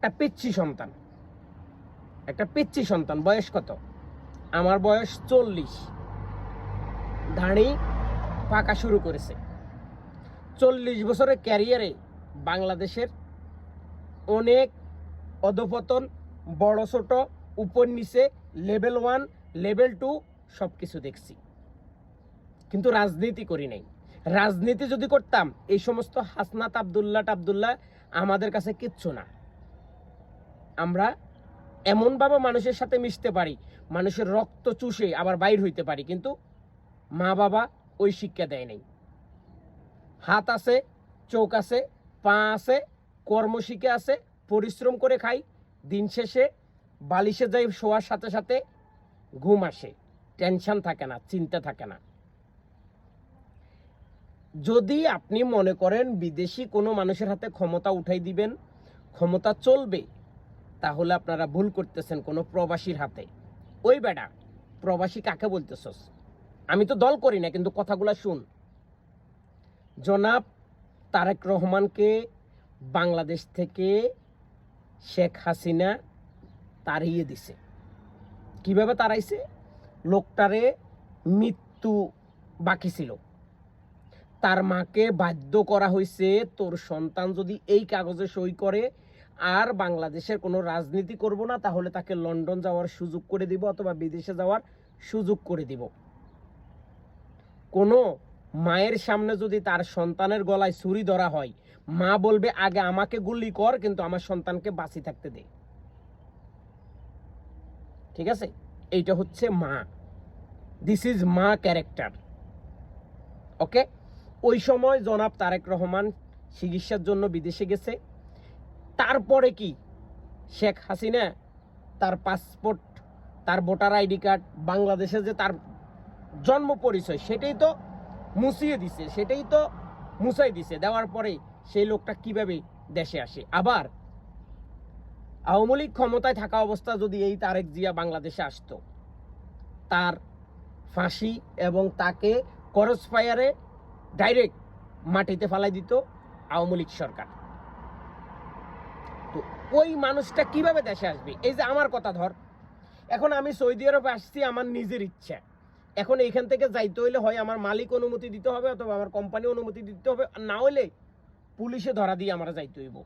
একটা পিচ্ছি সন্তান। বয়স কত? আমার বয়স 40। দাড়ি পাকা শুরু করেছে। 40 বছরের ক্যারিয়ারে বাংলাদেশের অনেক অধপতন, বড় ছোট, উপর নিচে, লেভেল 1, লেভেল 2 সব কিছু দেখছি, কিন্তু রাজনীতি করি নাই। রাজনীতি যদি করতাম, এই সমস্ত হাসনাত আবদুল্লাহ আমাদের কাছে কিচ্ছু না। আমরা এমনভাবে মানুষের সাথে মিশতে পারি, মানুষের রক্ত চুষে আবার বাইর হইতে পারি, কিন্তু মা বাবা ওই শিক্ষা দেয় নাই। হাত আছে, চোখ আছে, পা আছে, কর্ম শিখে আছে, পরিশ্রম করে খাই, দিন শেষে বালিশে যাই শোয়ার সাথে সাথে ঘুম আসে, টেনশন থাকে না, চিন্তা থাকে না। যদি আপনি মনে করেন বিদেশি কোনো মানুষের হাতে ক্ষমতা উঠাই দিবেন, ক্ষমতা চলবে, তাহলে আপনারা ভুল করতেছেন কোনো প্রবাসীর হাতে। ওই বেটা, প্রবাসী কাকে বলতেছস? আমি তো দল করি না, কিন্তু কথাগুলো শুন। জনাব তারেক রহমানকে বাংলাদেশ থেকে শেখ হাসিনা তাড়িয়ে দিছে। কিভাবে তাড়াইছে? লোকটারে মৃত্যু বাকি ছিল, তার মাকে বাধ্য করা হয়েছে, তোর সন্তান যদি এই কাগজে সই করে আর বাংলাদেশের কোনো রাজনীতি করব না, তাহলে তাকে লন্ডন যাওয়ার সুযোগ করে দিব অথবা বিদেশে যাওয়ার সুযোগ করে দিব। কোনো মায়ের সামনে যদি তার সন্তানের গলায় ছুরি ধরা হয়, মা বলবে আগে আমাকে গুলি কর, কিন্তু আমার সন্তানকে বাঁচি থাকতে দে। ঠিক আছে? এইটা হচ্ছে মা। দিস ইজ মা ক্যারেক্টার। ওকে? ওই সময় জনাব তারেক রহমান চিকিৎসার জন্য বিদেশে গেছে। তারপরে কি শেখ হাসিনা তার পাসপোর্ট, তার ভোটার আইডি কার্ড, বাংলাদেশে যে তার জন্ম পরিচয়, সেটাই তো মুছিয়ে দিছে, সেটাই তো মুছাই দিছে। দেওয়ার পরে সেই লোকটা কিভাবে দেশে আসে? আবার আওয়ামী লীগ ক্ষমতায় থাকা অবস্থা যদি এই তারেক জিয়া বাংলাদেশে আসতো, তার ফাঁসি এবং তাকে ক্রস ফায়ারে ডাইরেক্ট মাটিতে ফালাই দিত আওয়ামী লীগ সরকার। তো ওই মানুষটা কিভাবে দেশে আসবে? এই যে আমার কথা ধর, এখন আমি সৌদি আরবে আসছি আমার নিজের ইচ্ছা, এখন এইখান থেকে যাইতে হইলে হয় আমার মালিক অনুমতি দিতে হবে অথবা আমার কোম্পানি অনুমতি দিতে হবে, আর না হলে পুলিশে ধরা দিয়ে আমরা যাইতে হইব।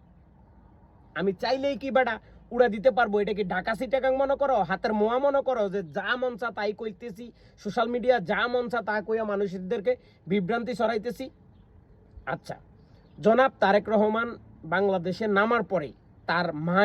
আমি চাইলেই কি বেটা উড়া দিতে পারবো? এটা কি ঢাকা সিটাগাং মনে করো, হাতের মোয়া মনে করো যে যা মন চা তাই কইতেছি, সোশ্যাল মিডিয়া যা মন চা তা কইয়া মানুষদেরকে বিভ্রান্তি ছড়াইতেছি? আচ্ছা, জনাব তারেক রহমান বাংলাদেশে নামার পরে তার মা